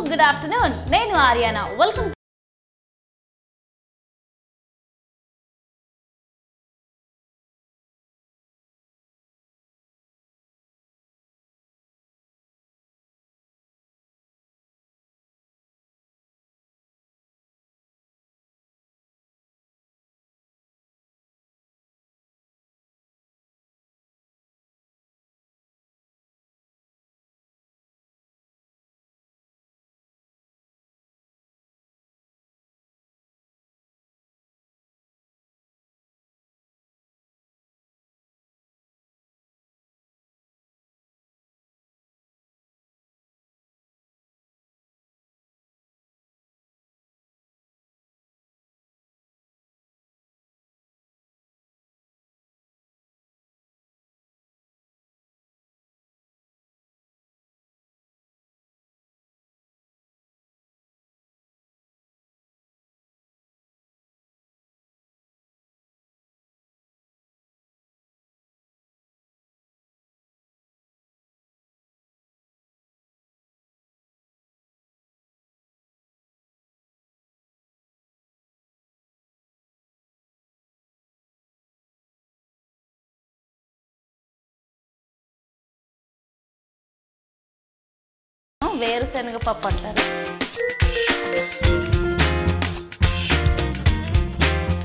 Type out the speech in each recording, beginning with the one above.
Good afternoon. Nenu Aryana. Welcome. వేరుశనగ పప్పు అంటారు.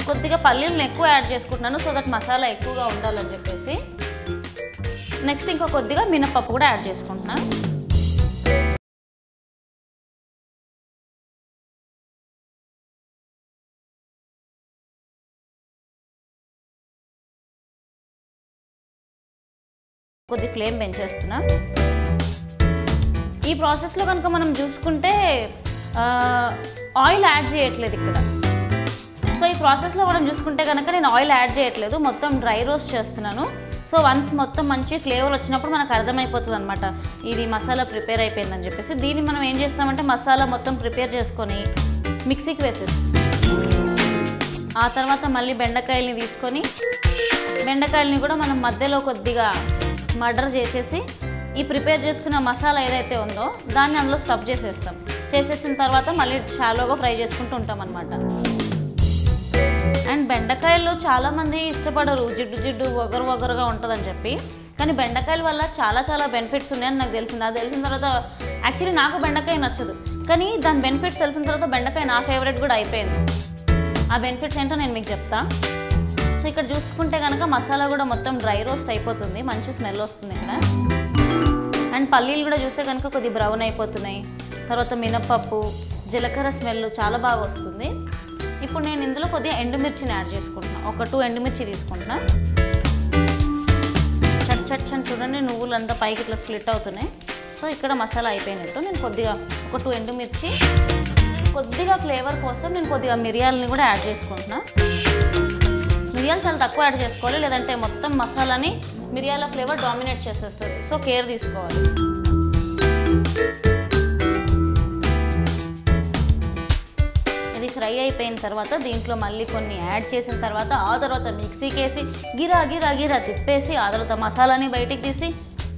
కొద్దిగా పల్లీలను ఎక్కువ యాడ్ చేసుకుంటున్నాను సో దట్ మసాలా ఎక్కువగా ఉండాలని చెప్పేసి. నెక్స్ట్ ఇంకా కొద్దిగా మినపప్పు కూడా యాడ్ చేసుకుంటున్నాను. కొద్ది ఫ్లేమ్ పెంచేస్తున్నా. ఈ ప్రాసెస్లో కనుక మనం చూసుకుంటే ఆయిల్ యాడ్ చేయట్లేదు ఇక్కడ. సో ఈ ప్రాసెస్లో మనం చూసుకుంటే కనుక నేను ఆయిల్ యాడ్ చేయట్లేదు, మొత్తం డ్రై రోస్ట్ చేస్తున్నాను. సో వన్స్ మొత్తం మంచి ఫ్లేవర్ వచ్చినప్పుడు మనకు అర్థమైపోతుంది అనమాట ఇది మసాలా ప్రిపేర్ అయిపోయిందని చెప్పేసి. దీన్ని మనం ఏం చేస్తామంటే మసాలా మొత్తం ప్రిపేర్ చేసుకొని మిక్సీకి వేసేస్తాం. ఆ తర్వాత మళ్ళీ బెండకాయల్ని తీసుకొని బెండకాయలని కూడా మనం మధ్యలో కొద్దిగా మర్డర్ చేసేసి ఈ ప్రిపేర్ చేసుకున్న మసాలా ఏదైతే ఉందో దాన్ని అందులో స్టఫ్ చేసేస్తాం. చేసేసిన తర్వాత మళ్ళీ షాలోగా ఫ్రై చేసుకుంటూ ఉంటాం అనమాట. అండ్ బెండకాయలు చాలామంది ఇష్టపడరు, జిడ్డు జిడ్డు వగరుగా ఉంటుందని చెప్పి. కానీ బెండకాయల వల్ల చాలా బెనిఫిట్స్ ఉన్నాయని నాకు తెలిసింది. అది తెలిసిన తర్వాత యాక్చువల్లీ నాకు బెండకాయ నచ్చదు, కానీ దాని బెనిఫిట్స్ తెలిసిన తర్వాత బెండకాయ నా ఫేవరెట్ కూడా అయిపోయింది. ఆ బెనిఫిట్స్ ఏంటో నేను మీకు చెప్తాను. సో ఇక్కడ చూసుకుంటే కనుక మసాలా కూడా మొత్తం డ్రై రోస్ట్ అయిపోతుంది, మంచి స్మెల్ వస్తుంది ఇక్కడ. అండ్ పల్లీలు కూడా చూస్తే కనుక కొద్ది బ్రౌన్ అయిపోతున్నాయి. తర్వాత మినప్పప్పు, జీలకర్ర స్మెల్ చాలా బాగా వస్తుంది. ఇప్పుడు నేను ఇందులో కొద్దిగా ఎండుమిర్చిని యాడ్ చేసుకుంటున్నాను. ఒక 2 ఎండుమిర్చి తీసుకుంటున్నా. చట్ చూడండి, నువ్వులు అంతా పైకి ఇట్లా స్ప్లిట్ అవుతున్నాయి. సో ఇక్కడ మసాలా అయిపోయినట్టు నేను కొద్దిగా ఒక 2 ఎండుమిర్చి, కొద్దిగా ఫ్లేవర్ కోసం నేను కొద్దిగా మిరియాలని కూడా యాడ్ చేసుకుంటున్నా. మిరియాలు చాలా తక్కువ యాడ్ చేసుకోవాలి, లేదంటే మొత్తం మసాలాని మిరియాల ఫ్లేవర్ డామినేట్ చేసేస్తుంది. సో కేర్ తీసుకోవాలి. ఇది ఫ్రై అయిపోయిన తర్వాత దీంట్లో మళ్ళీ కొన్ని యాడ్ చేసిన తర్వాత ఆ తర్వాత మిక్సీకి వేసి గిరా తిప్పేసి ఆ తర్వాత మసాలాని బయటికి తీసి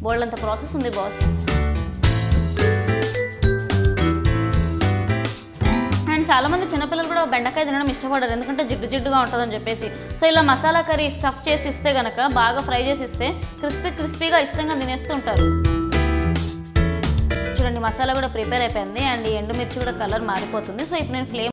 బోల్డంత ప్రాసెస్ ఉంది బాస్. చాలామంది చిన్నపిల్లలు కూడా బెండకాయ తినడం ఇష్టపడరు, ఎందుకంటే జిడ్డుగా ఉంటుందని చెప్పేసి. సో ఇలా మసాలా కర్రీ స్టఫ్ చేసి ఇస్తే కనుక, బాగా ఫ్రై చేసి ఇస్తే క్రిస్పీగా ఇష్టంగా తినేస్తుంటారు. చూడండి మసాలా కూడా ప్రిపేర్ అయిపోయింది అండ్ ఎండుమిర్చి కూడా కలర్ మారిపోతుంది. సో ఇప్పుడు నేను ఫ్లేమ్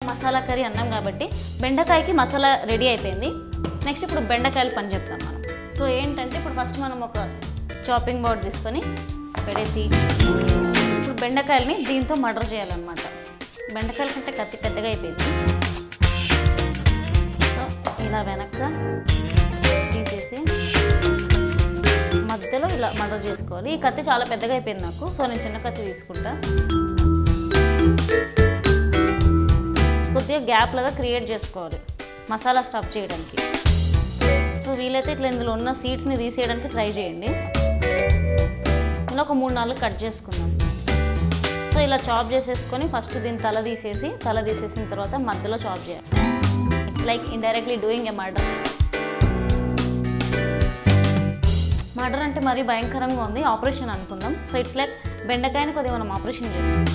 మసాలా కర్రీ అన్నాం కాబట్టి బెండకాయకి మసాలా రెడీ అయిపోయింది. నెక్స్ట్ ఇప్పుడు బెండకాయలు పని చెప్తాం మనం. సో ఏంటంటే ఇప్పుడు ఫస్ట్ మనం ఒక చాపింగ్ బోర్డ్ తీసుకొని పెడేసి ఇప్పుడు బెండకాయలని దీంతో మర్డర్ చేయాలన్నమాట. బెండకాయల కంటే కత్తి పెద్దగా అయిపోయింది. సో ఇలా వెనక్కి తీసేసి మధ్యలో ఇలా మర్డర్ చేసుకోవాలి. ఈ కత్తి చాలా పెద్దగా అయిపోయింది నాకు, సో నేను చిన్న కత్తి తీసుకుంటా. కొద్దిగా గ్యాప్ లాగా క్రియేట్ చేసుకోవాలి మసాలా స్టఫ్ చేయడానికి. సో వీలైతే ఇట్లా ఇందులో ఉన్న సీడ్స్ని తీసేయడానికి ట్రై చేయండి. ఇలా ఒక 3-4 కట్ చేసుకుందాం. సో ఇలా చాప్ చేసేసుకొని ఫస్ట్ దీన్ని తల తీసేసిన తర్వాత మధ్యలో చాప్ చేయాలి. It's like indirectly doing a murder. Murder అంటే మరీ భయంకరంగా ఉంది, ఆపరేషన్ అనుకుందాం. సో ఇట్స్ లైక్ బెండకాయని కొద్దిగా మనం ఆపరేషన్ చేస్తాం.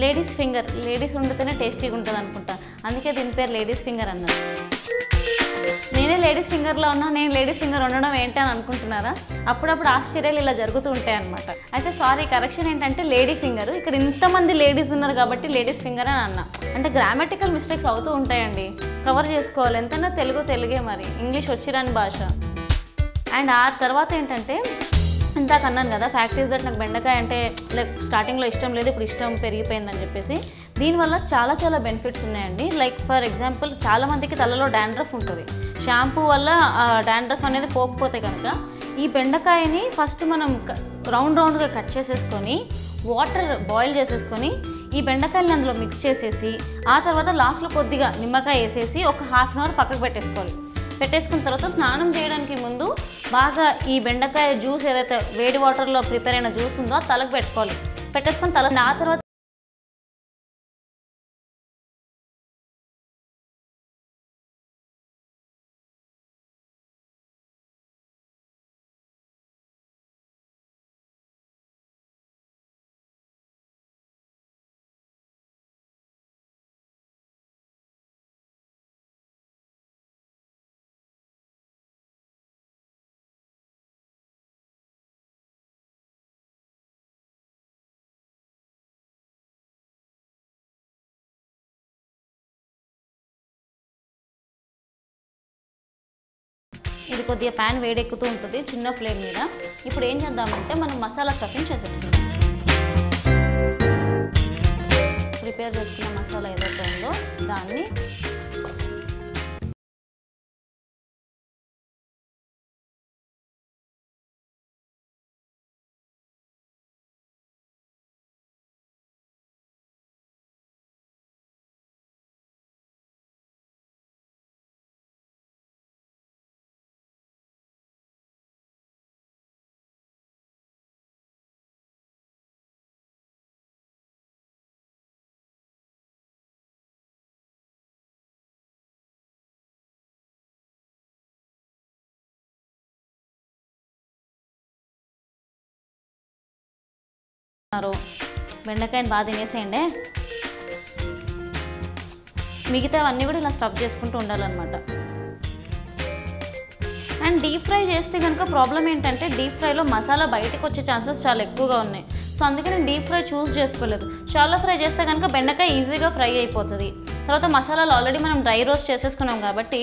లేడీస్ ఫింగర్, లేడీస్ ఉండితేనే టేస్టీగా ఉంటుంది అనుకుంటా, అందుకే దీని పేరు లేడీస్ ఫింగర్ అన్నారు. నేనే లేడీస్ ఫింగర్లో ఉన్నా, నేను లేడీస్ ఫింగర్ ఉండడం ఏంటి అని అనుకుంటున్నారా? అప్పుడప్పుడు ఆశ్చర్యాలు ఇలా జరుగుతూ ఉంటాయి అనమాట. అయితే సారీ, కరెక్షన్ ఏంటంటే లేడీ ఫింగర్. ఇక్కడ ఇంతమంది లేడీస్ ఉన్నారు కాబట్టి లేడీస్ ఫింగర్ అని అన్నా. అంటే గ్రామటికల్ మిస్టేక్స్ అవుతూ ఉంటాయండి, కవర్ చేసుకోవాలి. ఎంతైనా తెలుగే, మరి ఇంగ్లీష్ వచ్చిరాని భాష. అండ్ ఆ తర్వాత ఏంటంటే ఇందాక అన్నాను కదా, ఫ్యాక్ట్ ఈజ్ దట్ నాకు బెండకాయ అంటే లైక్ స్టార్టింగ్లో ఇష్టం లేదు, ఇప్పుడు ఇష్టం పెరిగిపోయిందని చెప్పేసి. దీనివల్ల చాలా బెనిఫిట్స్ ఉన్నాయండి. లైక్ ఫర్ ఎగ్జాంపుల్ చాలామందికి తలలో డాండ్రఫ్ ఉంటుంది. షాంపూ వల్ల ఆ డాండ్రఫ్ అనేది పోకపోతే కనుక ఈ బెండకాయని ఫస్ట్ మనం రౌండ్గా కట్ చేసేసుకొని వాటర్ బాయిల్ చేసేసుకొని ఈ బెండకాయలని అందులో మిక్స్ చేసేసి ఆ తర్వాత లాస్ట్లో కొద్దిగా నిమ్మకాయ వేసేసి ఒక ½ అవర్ పక్కకు పెట్టేసుకున్న తర్వాత స్నానం చేయడానికి ముందు బాగా ఈ బెండకాయ జ్యూస్ ఏదైతే వేడి వాటర్లో ప్రిపేర్ అయిన జ్యూస్ ఉందో తలకు పెట్టేసుకొని ఆ తర్వాత ఇది కొద్దిగా ప్యాన్ వేడెక్కుతూ ఉంటుంది చిన్న ఫ్లేమ్ మీద. ఇప్పుడు ఏం చేద్దామంటే మనం మసాలా స్టఫింగ్ చేసేసుకుందాం. ప్రిపేర్ చేసుకున్న మసాలా ఏదైతే ఉందో దాన్ని బెండకాయని బాగా తినేసేయండి. మిగతా అవన్నీ కూడా ఇలా స్టఫ్ చేసుకుంటూ ఉండాలన్నమాట. అండ్ డీప్ ఫ్రై చేస్తే కనుక ప్రాబ్లం ఏంటంటే డీప్ ఫ్రైలో మసాలా బయటకు వచ్చే ఛాన్సెస్ చాలా ఎక్కువగా ఉన్నాయి. సో అందుకే నేను డీప్ ఫ్రై చూస్ చేసుకోలేదు. షాలో ఫ్రై చేస్తే కనుక బెండకాయ ఈజీగా ఫ్రై అయిపోతుంది. తర్వాత మసాలాలు ఆల్రెడీ మనం డ్రై రోస్ట్ చేసేసుకున్నాం కాబట్టి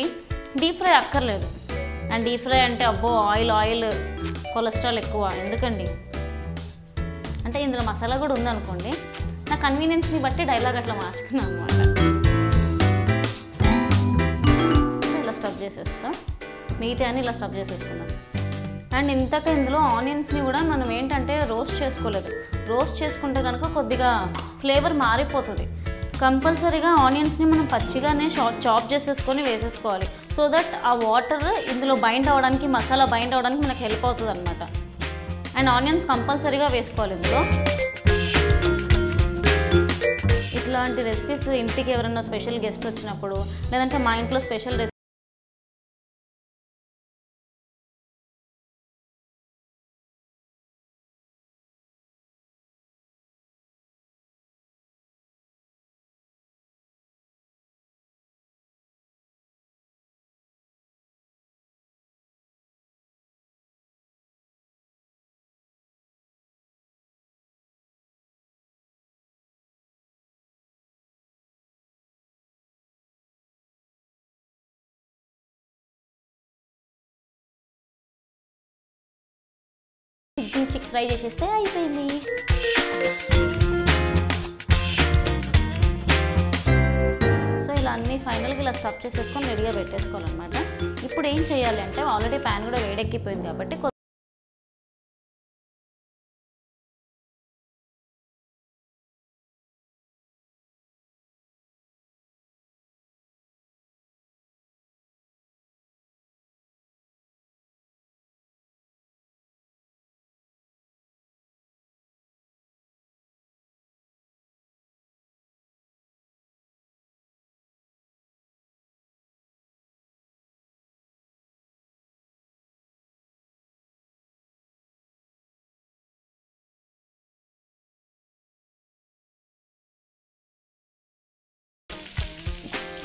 డీప్ ఫ్రై అక్కర్లేదు. అండ్ డీప్ ఫ్రై అంటే అబ్బో ఆయిల్ కొలెస్ట్రాల్ ఎక్కువ ఎందుకండి అంటే ఇందులో మసాలా కూడా ఉందనుకోండి, నా కన్వీనియన్స్ని బట్టి డైలాగ్ అట్లా మార్చుకున్నాను అనమాట. ఇలా స్టఫ్ చేసేస్తాం, మిగతా అని ఇలా స్టఫ్ చేసేసుకుందాం. అండ్ ఇందులో ఆనియన్స్ని కూడా మనం ఏంటంటే రోస్ట్ చేసుకోలేదు. రోస్ట్ చేసుకుంటే కనుక కొద్దిగా ఫ్లేవర్ మారిపోతుంది. కంపల్సరీగా ఆనియన్స్ని మనం పచ్చిగానే చాప్ చేసేసుకొని వేసేసుకోవాలి. సో దట్ ఆ వాటర్ ఇందులో బైండ్ అవ్వడానికి, మసాలా బైండ్ అవ్వడానికి మనకు హెల్ప్ అవుతుంది అనమాట. అండ్ ఆనియన్స్ కంపల్సరీగా వేసుకోవాలి ఇందులో. ఇట్లాంటి రెసిపీస్ ఇంటికి ఎవరైనా స్పెషల్ గెస్ట్ వచ్చినప్పుడు, లేదంటే మా ఇంట్లో స్పెషల్ రెసిపీ చిక్ ఫ్రై చేసేస్తే అయిపోయింది. సో ఇలా అన్నీ ఫైనల్గా ఇలా స్టఫ్ చేసేసుకొని రెడీగా పెట్టేసుకోవాలన్నమాట. ఇప్పుడు ఏం చేయాలి అంటే ఆల్రెడీ ప్యాన్ కూడా వేడెక్కిపోయింది కాబట్టి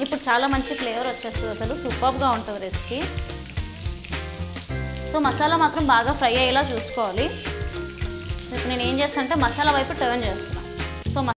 ఇప్పుడు చాలా మంచి ఫ్లేవర్ వచ్చేస్తుంది, అసలు సూపర్గా ఉంటుంది రెసిపీ. సో మసాలా మాత్రం బాగా ఫ్రై అయ్యేలా చూసుకోవాలి. ఇప్పుడు నేను ఏం చేస్తాను అంటే మసాలా వైపు టర్న్ చేస్తున్నాను. సో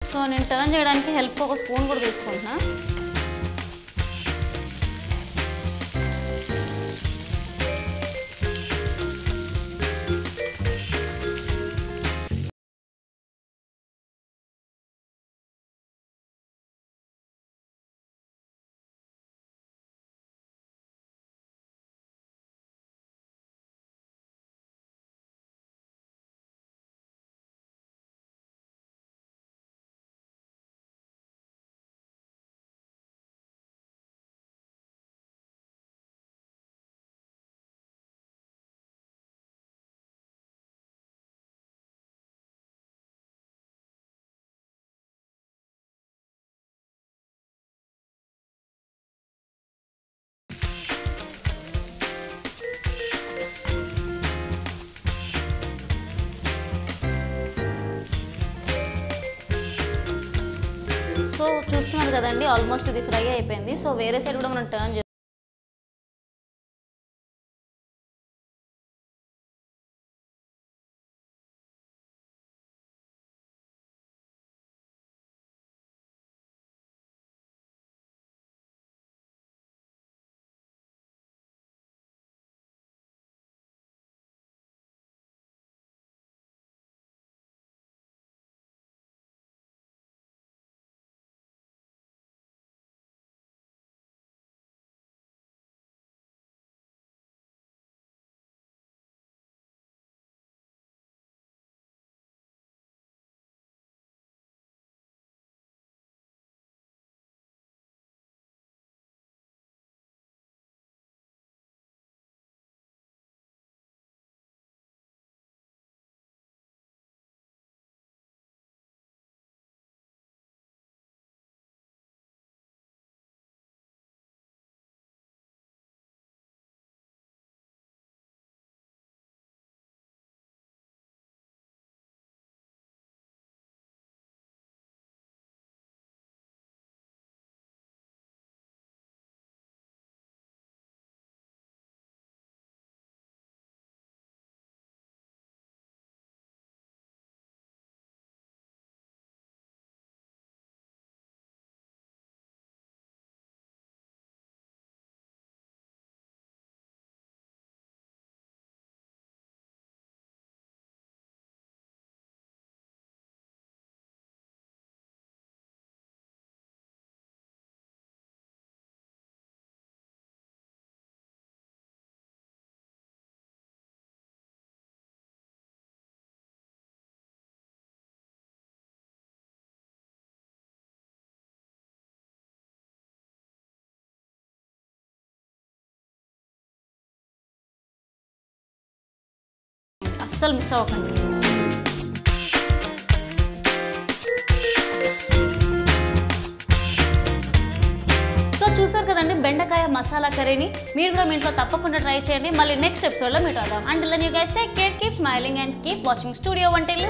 సో నేను టర్న్ చేయడానికి హెల్ప్ ఒక స్పూన్ కూడా తీసుకుంటున్నా. సో చూస్తున్నారు కదండి, ఆల్మోస్ట్ ఇది ఫ్రై అయిపోయింది. సో వేరే సైడ్ కూడా మనం టర్న్ అస్సలు మిస్ అవ్వకండి. కదండి బెండకాయ మసాలా కర్రీని. మీరు కూడా మీ ఇంట్లో తప్పకుండా ట్రై చేయండి. మళ్ళీ నెక్స్ట్ ఎపిసోడ్లో మీట్ అవుదాం. Until then you guys take care, keep smiling and keep watching studio వంటిల్లు.